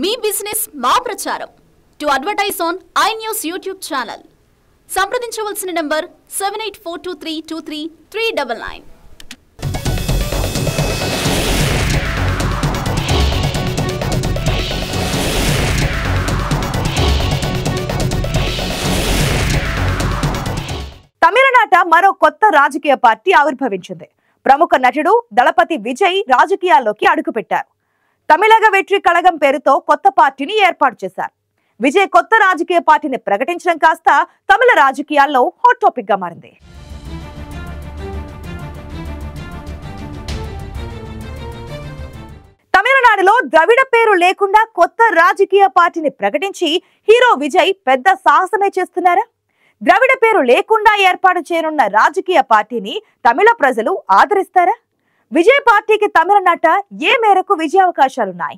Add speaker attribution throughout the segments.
Speaker 1: మీ business మా ప్రచారం to advertise on iNews YouTube channel సంప్రదించవలసిన నంబర్ 7842323399.
Speaker 2: తమిళనాట మరో కొత్త రాజకీయ పార్టీ ఆవిర్భవించింది. ప్రముఖ నటుడు దళపతి విజయ్ రాజకీయాల్లోకి అడుగుపెట్టారు. తమిళగ వెట్రి కళగం పేరుతో కొత్త పార్టీని ఏర్పాటు చేశారు. విజయ్ కొత్త రాజకీయ పార్టీని ప్రకటించడం కాస్త తమిళ రాజకీయాల్లో హాట్ టాపిక్ గా మారింది. తమిళనాడులో ద్రవిడ పేరు లేకుండా కొత్త రాజకీయ పార్టీని ప్రకటించి హీరో విజయ్ పెద్ద సాహసమే చేస్తున్నారా? ద్రవిడ పేరు లేకుండా ఏర్పాటు చేయనున్న రాజకీయ పార్టీని తమిళ ప్రజలు ఆదరిస్తారా? విజయ్ పార్టీకి తమిళనాట ఏ మేరకు విజయావకాశాలున్నాయి?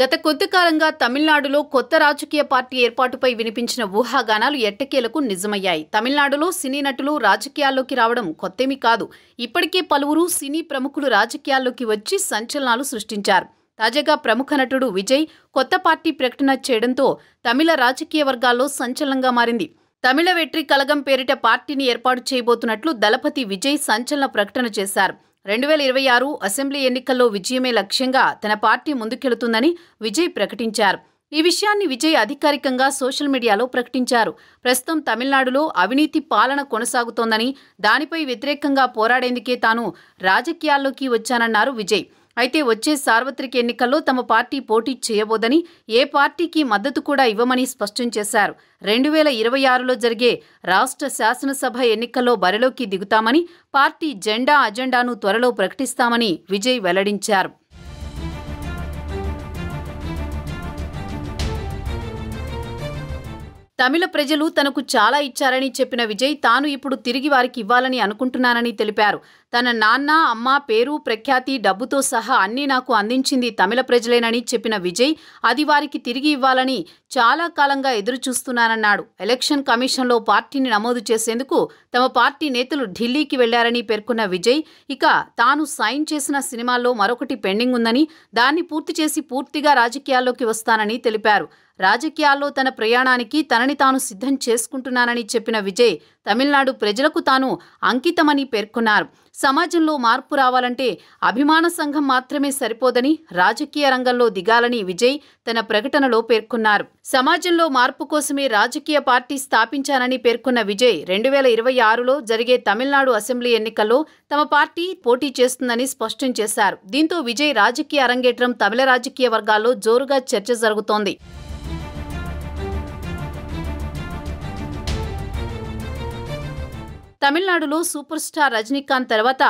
Speaker 3: గత కొద్ది కాలంగా తమిళనాడులో కొత్త రాజకీయ పార్టీ ఏర్పాటుపై వినిపించిన ఊహాగానాలు ఎట్టకేలకు నిజమయ్యాయి. తమిళనాడులో సినీ నటులు రాజకీయాల్లోకి రావడం కొత్తేమీ కాదు. ఇప్పటికే పలువురు సినీ ప్రముఖులు రాజకీయాల్లోకి వచ్చి సంచలనాలు సృష్టించారు. తాజాగా ప్రముఖ నటుడు విజయ్ కొత్త పార్టీ ప్రకటన చేయడంతో తమిళ రాజకీయ వర్గాల్లో సంచలనంగా మారింది. తమిళ వెట్రి కళగం పేరిట పార్టీని ఏర్పాటు చేయబోతున్నట్లు దళపతి విజయ్ సంచలన ప్రకటన చేశారు. 2026 అసెంబ్లీ ఎన్నికల్లో విజయమే లక్ష్యంగా తన పార్టీ ముందుకెళుతుందని విజయ్ ప్రకటించారు. ఈ విషయాన్ని విజయ్ అధికారికంగా సోషల్ మీడియాలో ప్రకటించారు. ప్రస్తుతం తమిళనాడులో అవినీతి పాలన కొనసాగుతోందని, దానిపై వ్యతిరేకంగా పోరాడేందుకే తాను రాజకీయాల్లోకి వచ్చానన్నారు విజయ్. అయితే వచ్చే సార్వత్రిక ఎన్నికల్లో తమ పార్టీ పోటీ చేయబోదని, ఏ పార్టీకి మద్దతు కూడా ఇవ్వమని స్పష్టం చేశారు. 2026లో జరిగే రాష్ట్ర శాసనసభ ఎన్నికల్లో బరిలోకి దిగుతామని, పార్టీ జెండా అజెండాను త్వరలో ప్రకటిస్తామని విజయ్ వెల్లడించారు. తమిళ ప్రజలు తనకు చాలా ఇచ్చారని చెప్పిన విజయ్ తాను ఇప్పుడు తిరిగి వారికి ఇవ్వాలని అనుకుంటున్నానని తెలిపారు. తన నాన్న, అమ్మ పేరు, ప్రఖ్యాతి, డబ్బుతో సహా అన్నీ నాకు అందించింది తమిళ ప్రజలేనని చెప్పిన విజయ్ అది వారికి తిరిగి ఇవ్వాలని చాలా కాలంగా ఎదురుచూస్తున్నానన్నాడు. ఎలక్షన్ కమిషన్లో పార్టీని నమోదు చేసేందుకు తమ పార్టీ నేతలు ఢిల్లీకి వెళ్లారని పేర్కొన్న విజయ్ ఇక తాను సైన్ చేసిన సినిమాల్లో మరొకటి పెండింగ్ ఉందని, దాన్ని పూర్తి చేసి పూర్తిగా రాజకీయాల్లోకి వస్తానని తెలిపారు. రాజకీయాల్లో తన ప్రయాణానికి తనని తాను సిద్ధం చేసుకుంటున్నానని చెప్పిన విజయ్ తమిళనాడు ప్రజలకు తాను అంకితమని పేర్కొన్నారు. సమాజంలో మార్పు రావాలంటే అభిమాన సంఘం మాత్రమే సరిపోదని, రాజకీయ రంగంలో దిగాలని విజయ్ తన ప్రకటనలో పేర్కొన్నారు. సమాజంలో మార్పు కోసమే రాజకీయ పార్టీ స్థాపించానని పేర్కొన్న విజయ్ 2026లో జరిగే తమిళనాడు అసెంబ్లీ ఎన్నికల్లో తమ పార్టీ పోటీ చేస్తుందని స్పష్టం చేశారు. దీంతో విజయ్ రాజకీయ అరంగేట్రం తమిళ రాజకీయ వర్గాల్లో జోరుగా చర్చ జరుగుతోంది. తమిళనాడులో సూపర్ స్టార్ రజనీకాంత్ తర్వాత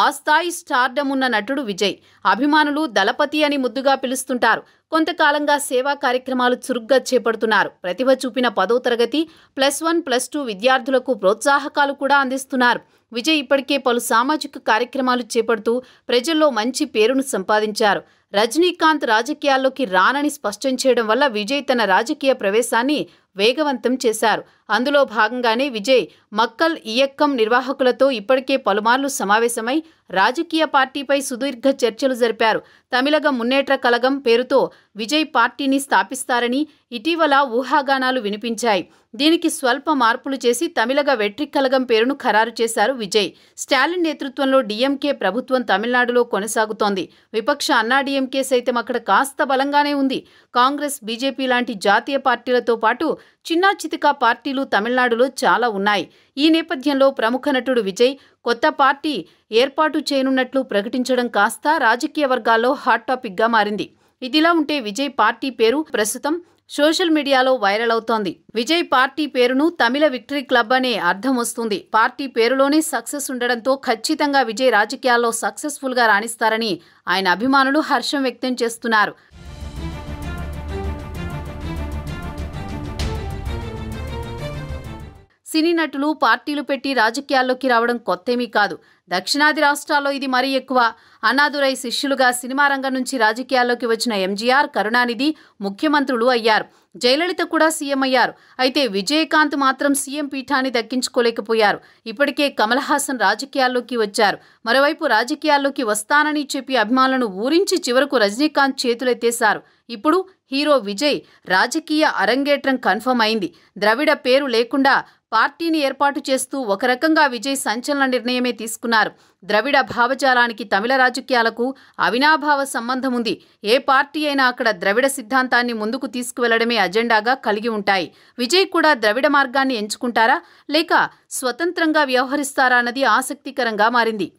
Speaker 3: ఆ స్థాయి స్టార్డమ్ ఉన్న నటుడు విజయ్. అభిమానులు దళపతి అని ముద్దుగా పిలుస్తుంటారు. కొంతకాలంగా సేవా కార్యక్రమాలు చురుగ్గా చేపడుతున్నారు. ప్రతిభ చూపిన 10వ తరగతి, +1, +2 విద్యార్థులకు ప్రోత్సాహకాలు కూడా అందిస్తున్నారు. విజయ్ ఇప్పటికే పలు సామాజిక కార్యక్రమాలు చేపడుతూ ప్రజల్లో మంచి పేరును సంపాదించారు. రజనీకాంత్ రాజకీయాల్లోకి రానని స్పష్టం చేయడం వల్ల విజయ్ తన రాజకీయ ప్రవేశాన్ని వేగవంతం చేశారు. అందులో భాగంగానే విజయ్ మక్కల్ ఇయక్కం నిర్వాహకులతో ఇప్పటికే పలుమార్లు సమావేశమై రాజకీయ పార్టీపై సుదీర్ఘ చర్చలు జరిపారు. తమిళగ మున్నేట్ర కళగం పేరుతో విజయ్ పార్టీని స్థాపిస్తారని ఇటీవల ఊహాగానాలు వినిపించాయి. దీనికి స్వల్ప మార్పులు చేసి తమిళగ వెట్రి కళగం పేరును ఖరారు చేశారు విజయ్. స్టాలిన్ నేతృత్వంలో డిఎంకే ప్రభుత్వం తమిళనాడులో కొనసాగుతోంది. విపక్ష అన్నాడీఎంకే సైతం అక్కడ కాస్త బలంగానే ఉంది. కాంగ్రెస్, బీజేపీ లాంటి జాతీయ పార్టీలతో పాటు చిన్నా చితికా పార్టీలు తమిళనాడులో చాలా ఉన్నాయి. ఈ నేపథ్యంలో ప్రముఖ నటుడు విజయ్ కొత్త పార్టీ ఏర్పాటు చేయనున్నట్లు ప్రకటించడం కాస్త రాజకీయ వర్గాల్లో హాట్ టాపిక్ గా మారింది. ఇదిలా ఉంటే విజయ్ పార్టీ పేరు ప్రస్తుతం సోషల్ మీడియాలో వైరల్ అవుతోంది. విజయ్ పార్టీ పేరును తమిళ విక్టరీ క్లబ్ అనే అర్థం వస్తుంది. పార్టీ పేరులోనే సక్సెస్ ఉండడంతో ఖచ్చితంగా విజయ్ రాజకీయాల్లో సక్సెస్ఫుల్ గా రాణిస్తారని ఆయన అభిమానులు హర్షం వ్యక్తం చేస్తున్నారు. సినీ నటులు పార్టీలు పెట్టి రాజకీయాల్లోకి రావడం కొత్తేమీ కాదు. దక్షిణాది రాష్ట్రాల్లో ఇది మరీ ఎక్కువ. అన్నాదురై శిష్యులుగా సినిమా రంగం నుంచి రాజకీయాల్లోకి వచ్చిన ఎంజీఆర్, కరుణానిధి ముఖ్యమంత్రులు అయ్యారు. జయలలిత కూడా సీఎం అయ్యారు. అయితే విజయకాంత్ మాత్రం సీఎం పీఠాన్ని దక్కించుకోలేకపోయారు. ఇప్పటికే కమల్ హాసన్ రాజకీయాల్లోకి వచ్చారు. మరోవైపు రాజకీయాల్లోకి వస్తానని చెప్పి అభిమానులను ఊరించి చివరకు రజనీకాంత్ చేతులెత్తేశారు. ఇప్పుడు హీరో విజయ్ రాజకీయ అరంగేట్రం కన్ఫర్మ్ అయింది. ద్రవిడ పేరు లేకుండా పార్టీని ఏర్పాటు చేస్తూ ఒక రకంగా విజయ్ సంచలన నిర్ణయమే తీసుకున్నారు. ద్రవిడ భావజాలానికి తమిళ రాజకీయాలకు అవినాభావ సంబంధం ఉంది. ఏ పార్టీ అయినా అక్కడ ద్రవిడ సిద్ధాంతాన్ని ముందుకు తీసుకువెళ్లడమే అజెండాగా కలిగి ఉంటాయి. విజయ్ కూడా ద్రవిడ మార్గాన్ని ఎంచుకుంటారా లేక స్వతంత్రంగా వ్యవహరిస్తారా అన్నది ఆసక్తికరంగా మారింది.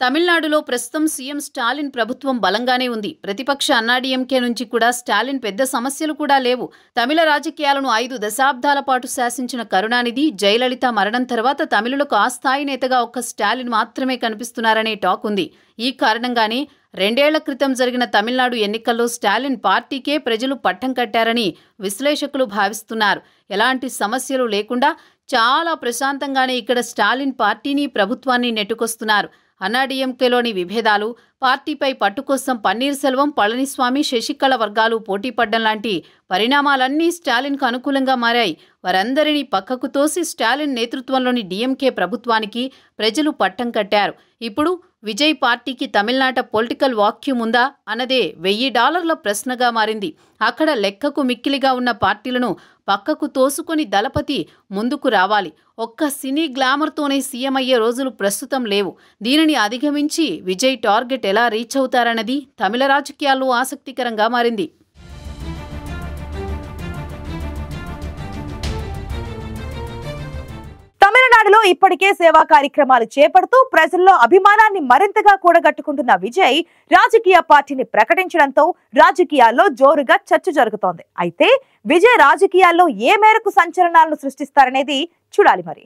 Speaker 3: తమిళనాడులో ప్రస్తుతం సీఎం స్టాలిన్ ప్రభుత్వం బలంగానే ఉంది. ప్రతిపక్ష అన్నాడీఎంకే నుంచి కూడా స్టాలిన్ పెద్ద సమస్యలు కూడా లేవు. తమిళ రాజకీయాలను 5 దశాబ్దాల పాటు శాసించిన కరుణానిధి, జయలలిత మరణం తర్వాత తమిళులకు ఆ స్థాయి నేతగా ఒక్క స్టాలిన్ మాత్రమే కనిపిస్తున్నారనే టాక్ ఉంది. ఈ కారణంగానే 2 ఏళ్ల క్రితం జరిగిన తమిళనాడు ఎన్నికల్లో స్టాలిన్ పార్టీకే ప్రజలు పట్టం కట్టారని విశ్లేషకులు భావిస్తున్నారు. ఎలాంటి సమస్యలు లేకుండా చాలా ప్రశాంతంగానే ఇక్కడ స్టాలిన్ పార్టీని, ప్రభుత్వాన్ని నెట్టుకొస్తున్నారు. అన్నాడీఎంకేలోని విభేదాలు, పార్టీపై పట్టు కోసం పన్నీర్ సెల్వం, పళనిస్వామి, శశికళ వర్గాలు పోటీపడ్డం లాంటి పరిణామాలన్నీ స్టాలిన్కు అనుకూలంగా మారాయి. వారందరినీ పక్కకు తోసి స్టాలిన్ నేతృత్వంలోని డీఎంకే ప్రభుత్వానికి ప్రజలు పట్టం కట్టారు. ఇప్పుడు విజయ్ పార్టీకి తమిళనాట పొలిటికల్ వాక్యూమ్ ఉందా అన్నదే $1000 ప్రశ్నగా మారింది. అక్కడ లెక్కకు మిక్కిలిగా ఉన్న పార్టీలను పక్కకు తోసుకొని దళపతి ముందుకు రావాలి. ఒక్క సినీ గ్లామర్తోనే సీఎం అయ్యే రోజులు ప్రస్తుతం లేవు. దీనిని అధిగమించి విజయ్ టార్గెట్ ఎలా రీచ్ అవుతారన్నది తమిళ రాజకీయాల్లో ఆసక్తికరంగా మారింది.
Speaker 2: తమిళనాడులో ఇప్పటికే సేవా కార్యక్రమాలు చేపడుతూ ప్రజల్లో అభిమానాన్ని మరింతగా కూడగట్టుకుంటున్న విజయ్ రాజకీయ పార్టీని ప్రకటించడంతో రాజకీయాల్లో జోరుగా చర్చ జరుగుతోంది. అయితే విజయ్ రాజకీయాల్లో ఏ మేరకు సంచలనాలను సృష్టిస్తారనేది చూడాలి మరి.